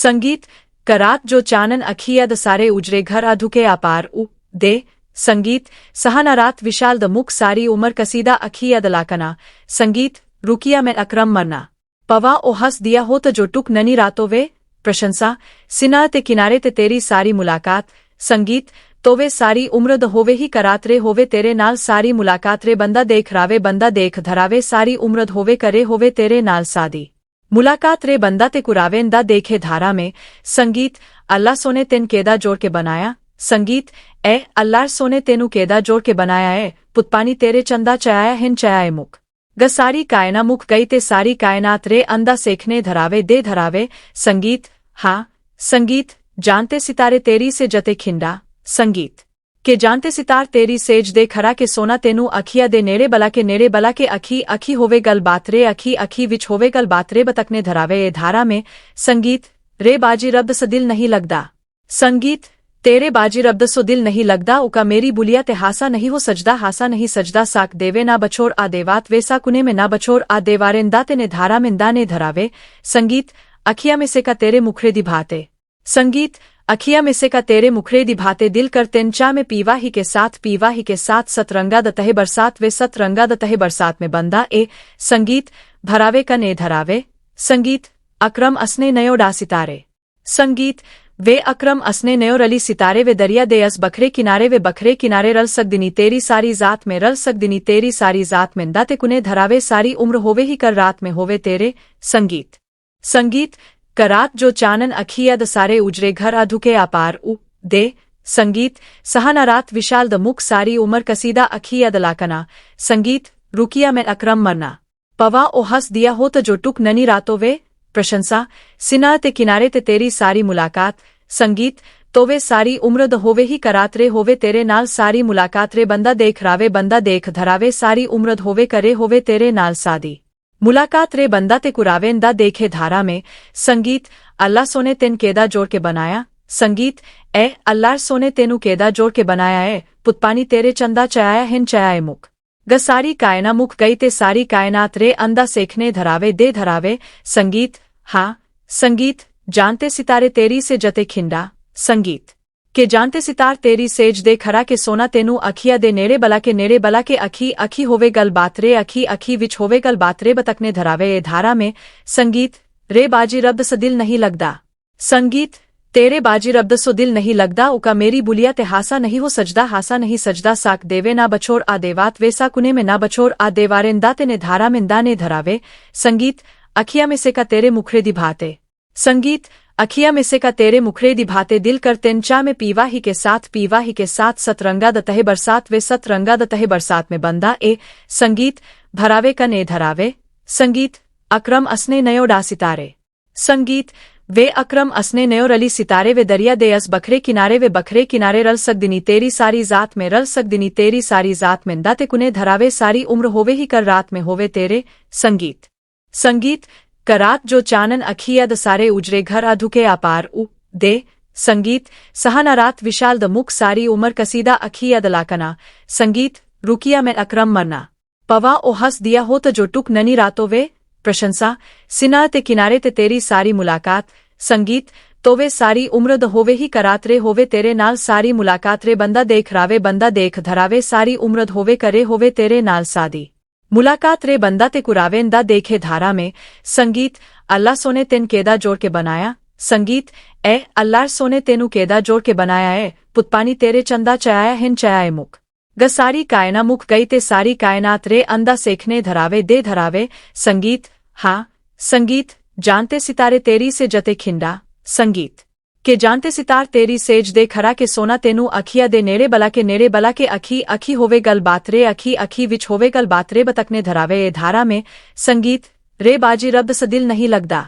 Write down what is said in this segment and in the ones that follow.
संगीत करात जो चानन अखिया द सारे उजरे घर अधुके अपार उ दे संगीत सहाना रात विशाल द मुख सारी उमर कसीदा अखिया द लाकना संगीत रुकिया में अक्रम मरना पवा ओ हंस दिया हो तो जो टुक ननी रातों वे प्रशंसा सिना ते किनारे ते तेरी सारी मुलाकात संगीत तो वे सारी उम्र द होवे ही करात रे होवे तेरे नाल सारी मुलाकात रे बंदा देख रावे बंदा देख धरावे सारी उम्र होवे करे होवे तेरे नाल सादी मुलाकात रे बंदा ते कुरावेन दा देखे धारा में संगीत अल्लाह सोने तेन केदा जोड़ के बनाया संगीत ए अल्लाह सोने तेनु केदा जोड़ के बनाया ए पुतपानी तेरे चंदा चयाया हिन चयाए मुख ग सारी कायना मुख गई ते सारी कायनात रे अंदा सेखने धरावे दे धरावे संगीत हाँ संगीत जानते सितारे तेरी से जते खिंडा संगीत के जानते सितार तेरी सेज दे खरा के सोना तेनु अखिया दे नेड़े बला के अखी अखी होवे गल बातरे अखी अखी विच होवे गल बातरे बतकने धरावे ए धारा में संगीत रे बाजी रब्द स दिल नहीं लगदा संगीत तेरे बाजी रब्द सो दिल नहीं लगदा उका मेरी बुलिया ते हासा नहीं हो सजदा हासा नहीं सजदा साक देवे ना बछोड़ आ देवात वेसा कुने में ना बछोड़ आ देवारेंदा तेने धारा में दाने धरावे संगीत अखिया में से का तेरे मुखरे दिभाते संगीत अखिया में से का तेरे मुखरे दिभाते दिल कर तेंचा में पीवा ही के साथ सतरंगा द तहे बरसात वे सतरंगा द तहे बरसात में बंदा ए संगीत भरावे का ने धरावे संगीत अक्रम असने नयो डा सितारे संगीत वे अक्रम असने नयो रली सितारे वे दरिया दे अस बखरे किनारे रल सक दिनी तेरी सारी जात में रल सक दिनी तेरी सारी जात में दाते कुने धरावे सारी उम्र होवे ही कर रात में होवे तेरे संगीत संगीत करात जो चानन अखिया द सारे उजरे घर अधुके अपार उ दे संगीत सहाना रात विशाल द मुख सारी उमर कसीदा अखिया द लाकना संगीत रुकिया में अक्रम मरना पवा ओ हंस दिया हो तो जो टुक ननी रातों वे प्रशंसा सिना ते किनारे ते तेरी सारी मुलाकात संगीत तो वे सारी उम्र द होवे ही करात रे होवे तेरे नाल सारी मुलाकात रे बंदा देख रावे बंदा देख धरावे सारी उम्र होवे करे होवे तेरे नाल सादी मुलाकात रे बंदा ते कुरावेन दा देखे धारा में संगीत अल्लाह सोने तेन केदा जोड़ के बनाया संगीत ए अल्लाह सोने तेनु केदा जोड़ के बनाया ए पुतपानी तेरे चंदा चयाया हिन चयाए मुख ग सारी कायना मुख गई ते सारी कायनात रे अंदा सेखने धरावे दे धरावे संगीत हाँ संगीत जानते सितारे तेरी से जते खिंडा संगीत के जानते सितार तेरी सेज दे खरा के सोना तेनु अखिया दे नेड़े बला के अखी अखी होवे गल बातरे अखी अखी विच होवे गल बातरे बतकने धरावे ए धारा में संगीत रे बाजी रब्द स दिल नहीं लगदा संगीत तेरे बाजी रब्द सो दिल नहीं लगदा उका मेरी बुलिया ते हासा नहीं हो सजदा हासा नहीं सजदा साक देवे ना बछोड़ आ देवात वेसा कुने में ना बछोड़ आ देवारेंदा तेने धारा में दाने धरावे संगीत अखिया में से का तेरे मुखरे दिभाते संगीत अखिया में से का तेरे मुखरे दिभाते दिल कर तेंचा में पीवा ही के साथ सतरंगा द तहे बरसात वे सतरंगा द तहे बरसात में बंदा ए संगीत भरावे का ने धरावे संगीत अक्रम असने नयो डा सितारे संगीत वे अक्रम असने नयो रली सितारे वे दरिया दे अस बखरे किनारे रल सक दिनी तेरी सारी जात में रल सक दिनी तेरी सारी जात में दाते कुने धरावे सारी उम्र होवे ही कर रात में होवे तेरे संगीत संगीत करात जो चानन अखिया द सारे उजरे घर अधुके अपार उ दे संगीत सहाना रात विशाल द मुख सारी उमर कसीदा अखिया द लाकना संगीत रुकिया में अक्रम मरना पवा ओ हंस दिया हो तो जो टुक ननी रातों वे प्रशंसा सिना ते किनारे ते तेरी सारी मुलाकात संगीत तो वे सारी उम्र द होवे ही करात रे होवे तेरे नाल सारी मुलाकात रे बंदा देख रावे बंदा देख धरावे सारी उम्र होवे करे होवे तेरे नाल सादी मुलाकात रे बंदा ते कुरावेन दा देखे धारा में संगीत अल्लाह सोने तेन केदा जोड़ के बनाया संगीत ए अल्लाह सोने तेनु केदा जोड़ के बनाया ए पुतपानी तेरे चंदा चयाया हिन चयाए मुख ग सारी कायना मुख गई ते सारी कायनात रे अंदा सेखने धरावे दे धरावे संगीत हाँ संगीत जानते सितारे तेरी से जते खिंडा संगीत के जानते सितार तेरी सेज दे खरा के सोना तेनु अखिया दे नेड़े बला के अखी अखी होवे गल बातरे अखी अखी विच होवे गल बातरे बतकने धरावे ए धारा में संगीत रे बाजी रब्द स दिल नहीं लगदा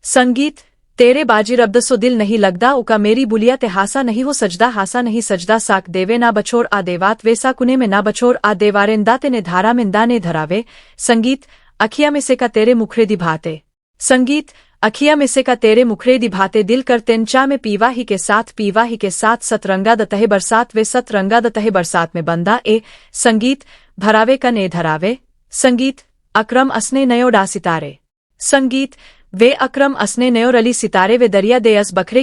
संगीत तेरे बाजी रब्द सो दिल नहीं लगदा उका मेरी बुलिया ते हासा नहीं हो सजदा हासा नहीं सजदा साक देवे ना बछोड़ आ देवात वेसा कुने में ना बछोड़ आ देवारेंदा तेने धारा में दाने धरावे संगीत अखिया में से का तेरे मुखरे दिभाते संगीत अखिया में से का तेरे मुखरे दिभाते दिल कर तेंचा में पीवा ही के साथ सतरंगा द तहे बरसात वे सतरंगा द तहे बरसात में बंदा ए संगीत भरावे का ने धरावे संगीत अक्रम असने नयो डा सितारे संगीत वे अक्रम असने नयो रली सितारे वे दरिया दे अस बखरे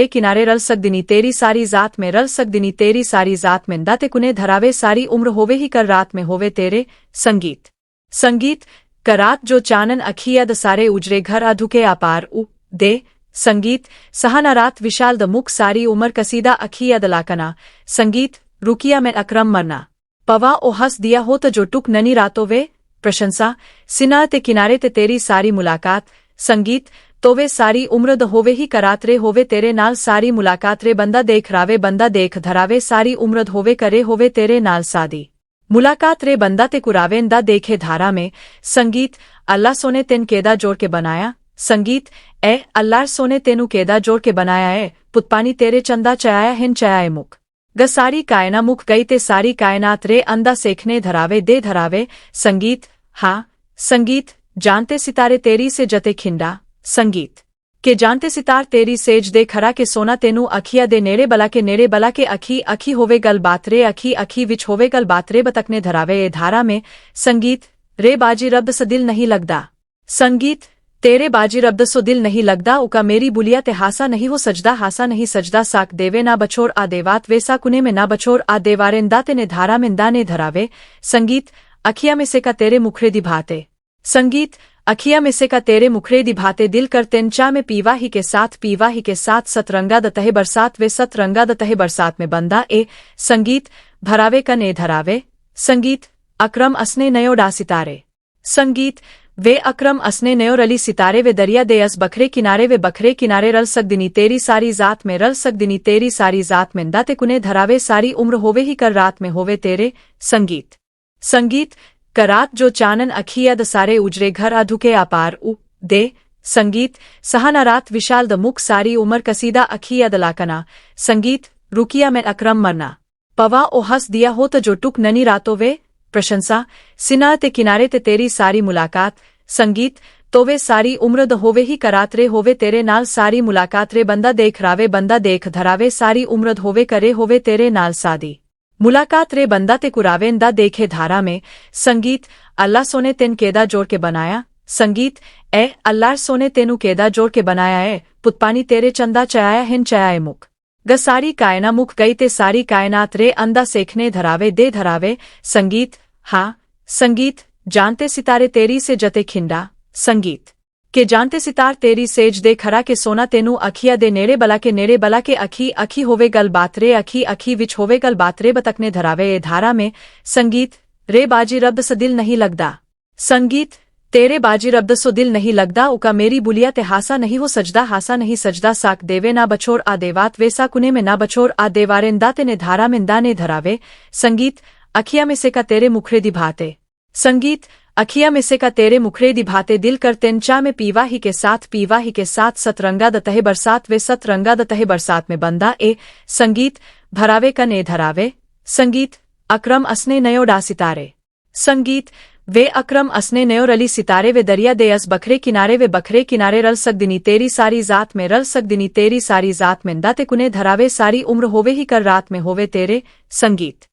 किनारे रल सकदिनी तेरी सारी जात में रल सकदिनी तेरी सारी जात में दाते कुने धरावे सारी उम्र होवे ही कर रात में होवे तेरे संगीत संगीत करात जो चानन अखिया द सारे उजरे घर अधुके अपार उ दे संगीत सहाना रात विशाल द मुख सारी उमर कसीदा अखिया द लाकना संगीत रुकिया में अक्रम मरना पवा ओ हंस दिया हो तो जो टुक ननी रातों वे प्रशंसा सिना ते किनारे ते तेरी सारी मुलाकात संगीत तो वे सारी उम्र द होवे ही करात रे होवे तेरे नाल सारी मुलाकात रे बंदा देख धरावे सारी उम्रद होवे करे होवे तेरे नाल सादी मुलाकात रे बंदा ते कुरावेन दा देखे धारा में संगीत अल्लाह सोने तेन केदा जोड़ के बनाया संगीत ए अल्लाह सोने तेनु केदा जोड़ के बनाया ए पुतपानी तेरे चंदा चयाया हिन चयाए मुख ग सारी कायना मुख गई ते सारी कायनात रे अंदा सेखने धरावे दे धरावे संगीत हाँ संगीत जानते सितारे तेरी से जते खिंडा संगीत के जानते सितार तेरी सेज दे खरा के सोना तेनु अखिया दे नेड़े बला के अखी होवे गल बातरे अखी विच होवे गल बातरे बतकने धरावे ए धारा में संगीत रे बाजी रब्द स दिल नहीं लगदा संगीत तेरे बाजी रब्द सो दिल नहीं लगदा उका मेरी बुलिया ते हासा नहीं सजदा साक देवे ना बछोर आ देवात वेसा कुने में ना बछोर आ देवारेंदा ते ने धारा में दाने धरावे संगीत अखिया में से का तेरे मुखरे दिभाते संगीत अखिया में से का तेरे मुखरे दिभाते दिल कर तेंचा में पीवा ही के साथ सतरंगा दतहे बरसात वे सतरंगा दतहे बरसात में बंदा ए संगीत भरावे का ने धरावे संगीत अक्रम असने नयो डा सितारे संगीत वे अक्रम असने नयो रली सितारे वे दरिया दे अस बखरे किनारे रल सकदिनी तेरी सारी जात में रल सकदिनी तेरी सारी जात में दाते कुने धरावे सारी उम्र होवे ही कर रात में होवे तेरे संगीत संगीत करात जो चानन अखिया द सारे उजरे घर अधुके अपार उ दे संगीत सहाना रात विशाल द मुख सारी उमर कसीदा अखिया द लाकना संगीत रुकिया में अक्रम मरना पवा ओ हंस दिया हो तो जो टुक ननी रातों वे प्रशंसा सिना ते किनारे ते तेरी सारी मुलाकात संगीत तो वे सारी उम्र द होवे ही करात रे होवे तेरे नाल सारी मुलाकात रे बंदा देख धरावे सारी उम्रद होवे करे होवे तेरे नाल सादी मुलाकात रे बंदा ते कुरावेन दा देखे धारा में संगीत अल्लाह सोने तेन केदा जोड़ के बनाया संगीत ए अल्लाह सोने तेनु केदा जोड़ के बनाया ए पुतपानी तेरे चंदा चयाया हिन चयाए मुख ग सारी कायना मुख गई ते सारी कायनात रे अंदा सेखने धरावे दे धरावे संगीत हाँ संगीत जानते सितारे तेरी से जते खिंडा संगीत के जानते सितार तेरी सेज दे खरा के सोना तेनु अखिया दे नेड़े बला के अखी होवे गल बातरे अखी विच होवे गल बातरे बतकने धरावे ए धारा में संगीत रे बाजी रब्द स दिल नहीं लगदा संगीत तेरे बाजी रब्द सो दिल नहीं लगदा उका मेरी बुलिया ते हासा नहीं सजदा साक देवे ना बछोर आ देवात वेसा कुने में ना बछोर आ देवारेंदा ते ने धारा में दाने धरावे संगीत अखिया में से का तेरे मुखरे दिभाते संगीत अखिया में से का तेरे मुखरे दिभाते दिल कर तेंचा में पीवा ही के साथ सतरंगा दतहे बरसात वे सतरंगा दतहे बरसात में बंदा ए संगीत भरावे का ने धरावे संगीत अक्रम असने नयो डा सितारे संगीत वे अक्रम असने नयो रली सितारे वे दरिया दे अस बखरे किनारे रल सकदिनी तेरी सारी जात में रल सकदिनी तेरी सारी जात में दाते कुने धरावे सारी उम्र होवे ही कर रात में होवे तेरे संगीत